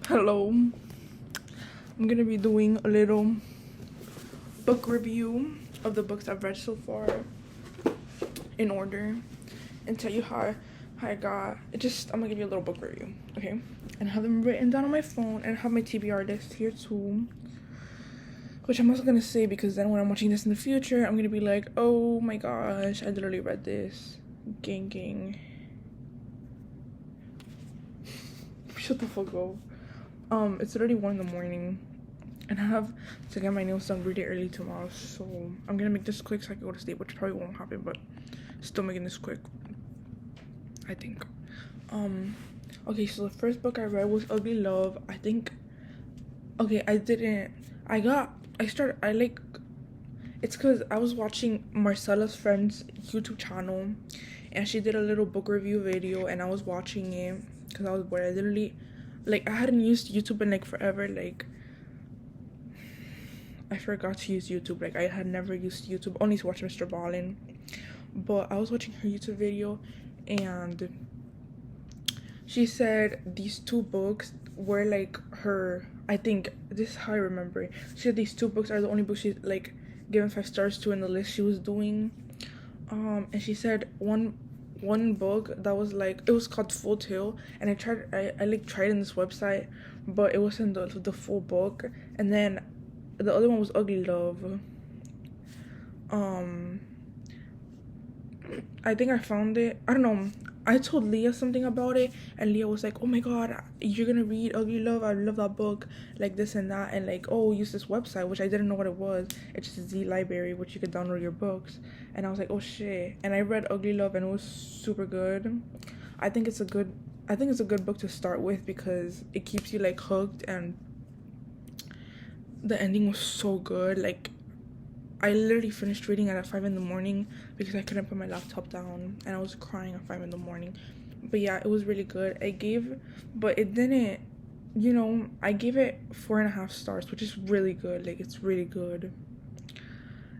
Hello. I'm gonna be doing a little book review of the books I've read so far in order and tell you how I got it. I'm gonna give you a little book review, okay? And I have them written down on my phone, and I have my TBR list here too, which I'm also gonna say because then when I'm watching this in the future, I'm gonna be like, oh my gosh, I literally read this. Gang. Shut the fuck up. It's already 1 in the morning, and I have to get my nails done really early tomorrow, so I'm gonna make this quick so I can go to sleep, which probably won't happen, but still making this quick, I think. Okay, so the first book I read was Ugly Love. I think, okay, it's because I was watching Marcella's friend's YouTube channel, and she did a little book review video, and I was watching it because I was bored. I literally, I hadn't used YouTube in forever. I forgot to use YouTube. I had never used YouTube, only to watch Mr. Ballin. But I was watching her YouTube video, and she said these 2 books were her, I think this is how I remember it. She said these 2 books are the only books she's given 5 stars to in the list she was doing. And she said one book that was it was called Full Tale, and I tried in this website, but it wasn't the full book. And then the other one was Ugly Love. I think I found it. I don't know. I told Leah something about it, and Leah was like, oh my god, you're gonna read Ugly Love? I love that book, this and that, and oh, use this website, which I didn't know what it was. It's just Z Library, which you could download your books. And I was like, oh shit. And I read Ugly Love, and it was super good. I think it's a good book to start with because it keeps you hooked, and the ending was so good. I literally finished reading it at 5 in the morning because I couldn't put my laptop down, and I was crying at 5 in the morning. But yeah, it was really good. I gave it 4.5 stars, which is really good. It's really good.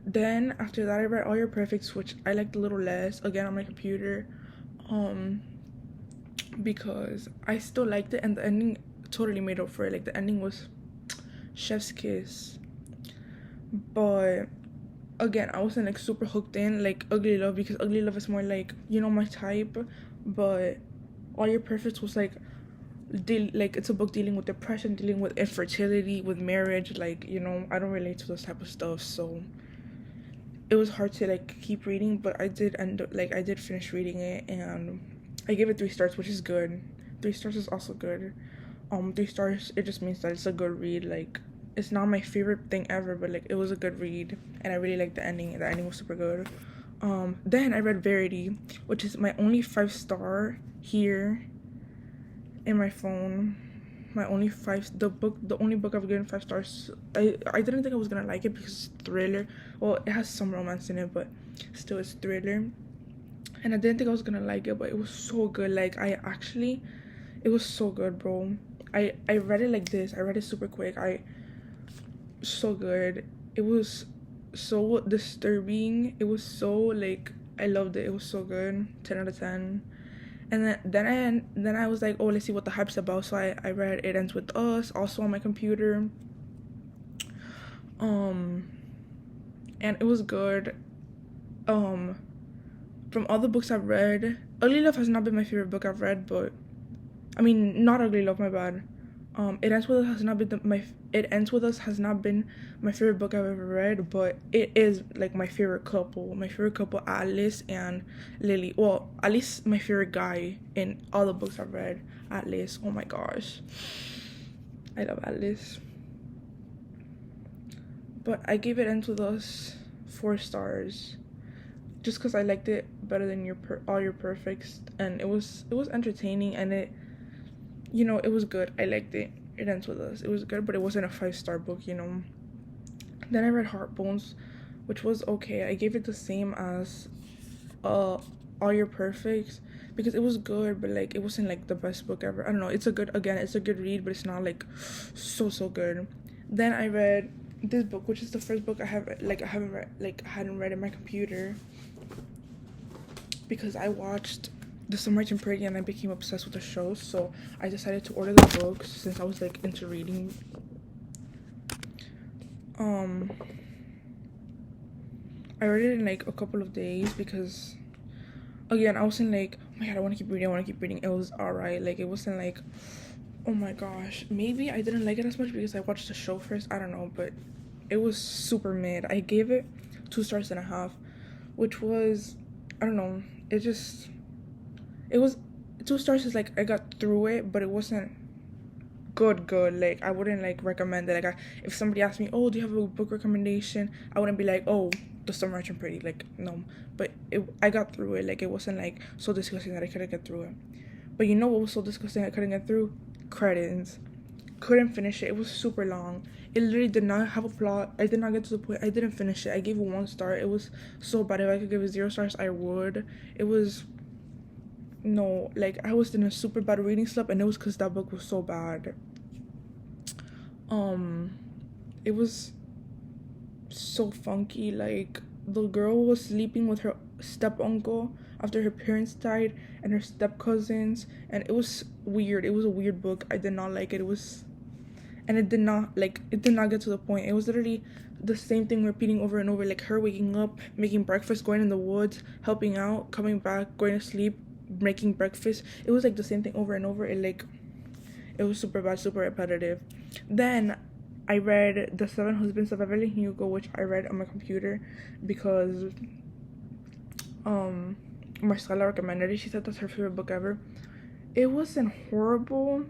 Then after that, I read All Your Perfects, which I liked a little less, again on my computer, because I still liked it, and the ending totally made up for it. The ending was chef's kiss. But again, I wasn't super hooked in Ugly Love, because Ugly Love is more my type. But All Your Perfects was it's a book dealing with depression, dealing with infertility, with marriage. I don't relate to those type of stuff, so it was hard to keep reading. But I did end up I did finish reading it, and I gave it 3 stars, which is good. 3 stars is also good. 3 stars, it just means that it's a good read. It's not my favorite thing ever, but it was a good read, and I really liked the ending. The ending was super good. Then I read Verity, which is my only 5-star here in my phone. The only book I've given 5 stars. I didn't think I was gonna like it because it's thriller. Well, it has some romance in it, but still it's thriller. And I didn't think I was gonna like it, but it was so good. It was so good, bro. I read it like this. I read it super quick. So good. It was so disturbing. It was so I loved it. It was so good. 10 out of 10. And then I was like, oh, let's see what the hype's about. So I read It Ends With Us, also on my computer. And it was good. From all the books I've read, Ugly Love has not been my favorite book I've read, but not Ugly Love, my bad. It Ends With Us has not been my favorite book I've ever read, but it is my favorite couple. My favorite couple, Atlas and Lily. Well, at least my favorite guy in all the books I've read, Atlas. Oh my gosh, I love Atlas. But I gave It Ends With Us 4 stars, just because I liked it better than All Your Perfects, and it was entertaining, and it was good. I liked it. It Ends With Us. It was good, but it wasn't a 5-star book, Then I read Heartbones, which was okay. I gave it the same as All Your Perfects, because it was good, but it wasn't the best book ever. I don't know. It's a good read, but it's not so good. Then I read this book, which is the first book I hadn't read in my computer, because I watched The Summer Pretty, and I became obsessed with the show, so I decided to order the books since I was like into reading. I read it in like a couple of days because, again, I wasn't like, oh my god, I want to keep reading. It was alright. Like, it wasn't like, oh my gosh. Maybe I didn't like it as much because I watched the show first. I don't know, but it was super mid. I gave it 2.5 stars, which was, I don't know. It was 2 stars. Is like I got through it, but it wasn't good. Like, I wouldn't like recommend it. Like, if somebody asked me, oh, do you have a book recommendation, I wouldn't be like, oh, The Summer Merchant Pretty. Like, no. But I got through it. Like, it wasn't like so disgusting that I couldn't get through it. But you know what was so disgusting I couldn't get through? Credits. Couldn't finish it. It was super long. It literally did not have a plot. I did not get to the point. I didn't finish it. I gave it 1 star. It was so bad. If I could give it 0 stars, I would. It was, no, like, I was in a super bad reading slump, and it was because that book was so bad. It was so funky. Like, the girl was sleeping with her step uncle after her parents died, and her step cousins, and it was weird. It was a weird book. I did not like it. It did not get to the point. It was literally the same thing repeating over and over, like her waking up, making breakfast, going in the woods, helping out, coming back, going to sleep, making breakfast. It was like the same thing over and over. It was super bad, super repetitive. Then I read The 7 Husbands of Evelyn Hugo, which I read on my computer because Marcella recommended it. She said that's her favorite book ever. It wasn't horrible,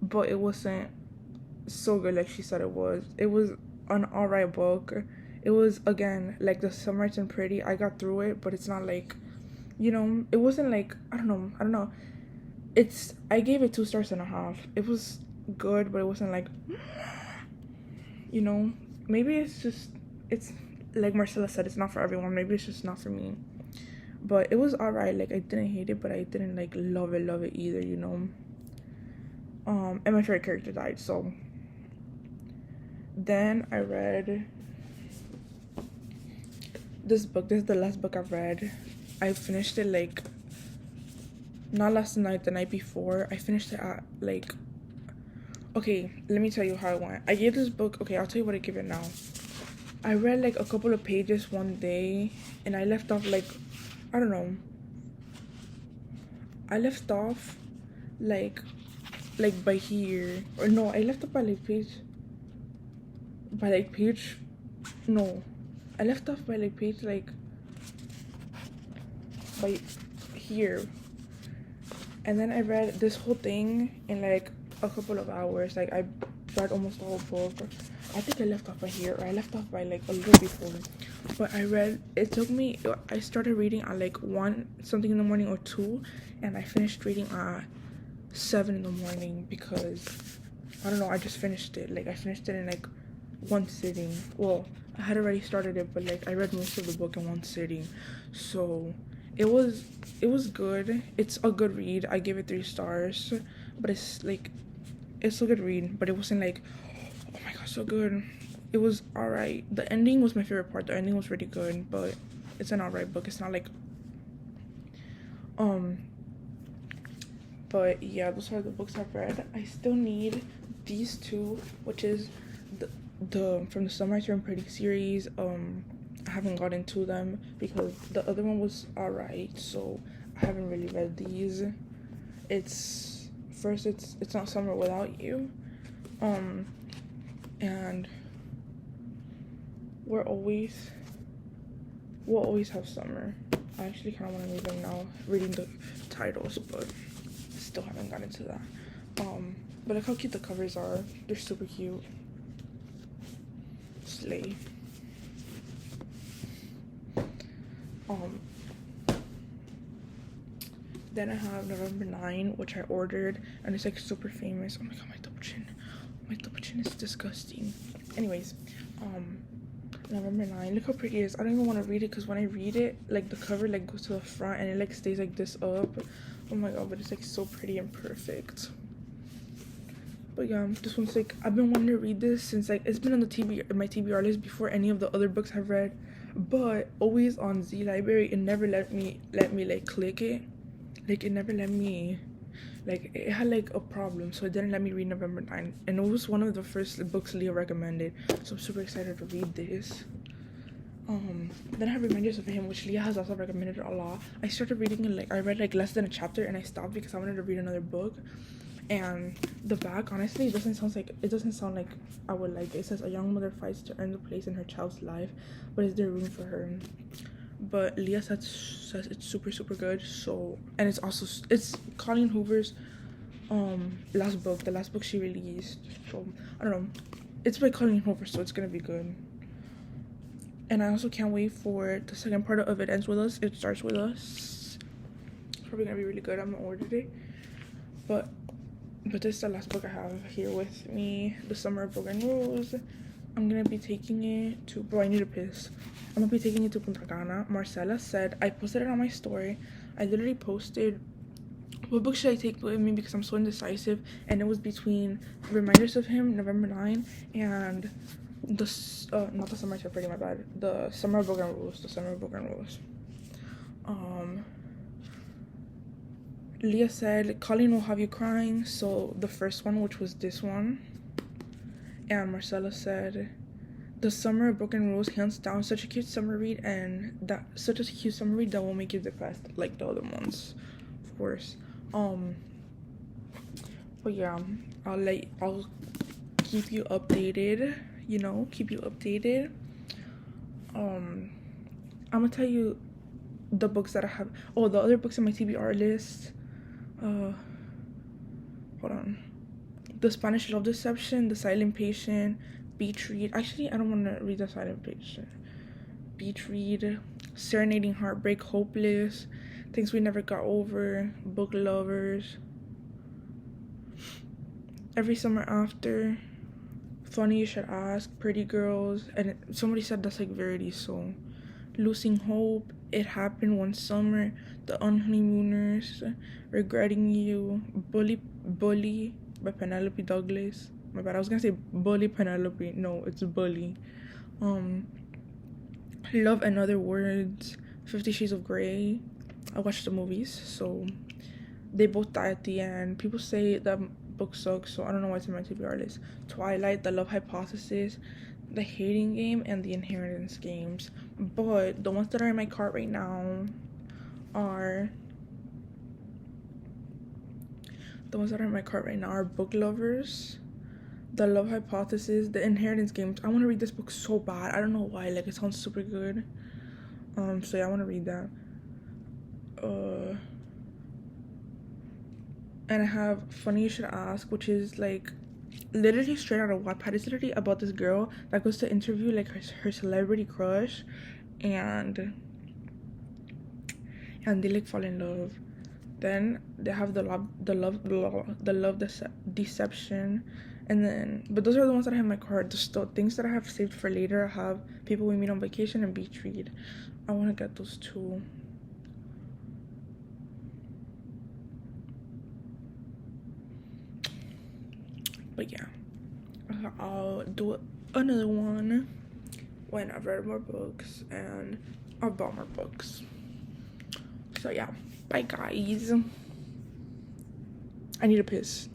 but it wasn't so good like she said it was. It was an alright book. It was, again, like The Summer Pretty. I got through it, but it's not like, you know, it wasn't like, I don't know. I gave it 2.5 stars. It was good, but it wasn't like, you know, maybe it's like Marcella said, it's not for everyone. Maybe it's just not for me. But it was alright. Like, I didn't hate it, but I didn't like love it either, you know. And my favorite character died, so then I read this book. This is the last book I've read. I finished it like not last night, the night before. I finished it at like, okay, let me tell you how I went. I gave this book, okay, I'll tell you what I give it now. I read like a couple of pages one day, and I left off like, I don't know. I left off like by here, or no, I left off by page, no, I left off by page by here, and then I read this whole thing in like a couple of hours. Like, I read almost the whole book. I think I left off by here, or I left off by like a little before. But I started reading at like 1 something in the morning or 2, and I finished reading at 7 in the morning because, I don't know, I just finished it. Like, I finished it in like 1 sitting. Well, I had already started it, but like I read most of the book in 1 sitting. So it was good. It's a good read. I gave it 3 stars, but it's a good read, but it wasn't like, oh my god, so good. It was alright. The ending was my favorite part. The ending was really good, but it's an alright book. It's not like, but yeah, those are the books I've read. I still need these 2, which is the from the Summer Turn Pretty series. I haven't gotten to them because the other one was alright, so I haven't really read these. It's Not Summer Without You, and we'll always have summer. I actually kind of want to read them now, reading the titles, but still haven't gotten to that. But look how cute the covers are. They're super cute. Slay. Then I have November 9, which I ordered, and it's like super famous. Oh my god, my double chin is disgusting. Anyways, November 9, look how pretty it is. I don't even want to read it because when I read it, like the cover like goes to the front and it like stays like this up. Oh my god, but it's like so pretty and perfect. But yeah, this one's like, I've been wanting to read this since like it's been on my TBR list before any of the other books I've read, but always on Z Library. It never let me like click it. like it never let me, like it had like a problem, so it didn't let me read November 9th, and it was one of the first books Leah recommended, so I'm super excited to read this. Then I have Reminders of Him, which Leah has also recommended a lot. I started reading it, like I read like less than a chapter and I stopped because I wanted to read another book. And the back, honestly, it doesn't sound like I would like it. It says a young mother fights to earn the place in her child's life, but is there room for her? But Leah says it's super good. So, and it's Colleen Hoover's last book, the last book she released. So I don't know, it's by Colleen Hoover, so it's gonna be good. And I also can't wait for the second part of It Ends With Us, It Starts With Us. It's probably gonna be really good. I'm gonna order it. But this is the last book I have here with me, The Summer of Broken Rules. I'm gonna be taking it to, bro, I need to piss. I'm gonna be taking it to Punta Cana. Marcela said, I posted it on my story. I literally posted, what book should I take with me because I'm so indecisive, and it was between Reminders of Him, November 9, and not the Summer Jeopardy, my bad. The Summer of Broken Rules. Leah said, Colleen will have you crying, so the first one, which was this one. And Marcella said, The Summer of Broken Rules, hands down, such a cute summer read, and such a cute summer read that won't make you depressed like the other ones, of course. But yeah, I'll keep you updated. I'm gonna tell you the books that I have. Oh, the other books on my TBR list. Hold on. The Spanish Love Deception, The Silent Patient, Beach Read. Actually, I don't want to read The Silent Patient. Beach Read, Serenading Heartbreak, Hopeless, Things We Never Got Over, Book Lovers, Every Summer After, Funny You Should Ask, Pretty Girls, and somebody said that's like Verity, so Losing Hope, It Happened One Summer, The Unhoneymooners, Regretting You, Bully by Penelope Douglas. My bad, I was gonna say Bully Penelope. No, it's Bully. Love and Other Words, 50 Shades of Grey. I watched the movies, so they both die at the end. People say that book sucks, so I don't know why it's in my TBR list. Twilight, The Love Hypothesis, The Hating Game, and The Inheritance Games. But the ones that are in my cart right now are Book Lovers, The Love Hypothesis, The Inheritance Games. I want to read this book so bad. I don't know why. Like, it sounds super good. So yeah, I want to read that. And I have Funny You Should Ask, which is like literally straight out of Wattpad. It's literally about this girl that goes to interview like her celebrity crush, and they like fall in love. Then they have the love deception, and then, but those are the ones that I have in my card. The things that I have saved for later, I have People We Meet on Vacation and Beach Read. I want to get those two. But yeah, I'll do another one when I've read more books and I've bought more books. So yeah, bye guys. I need to piss.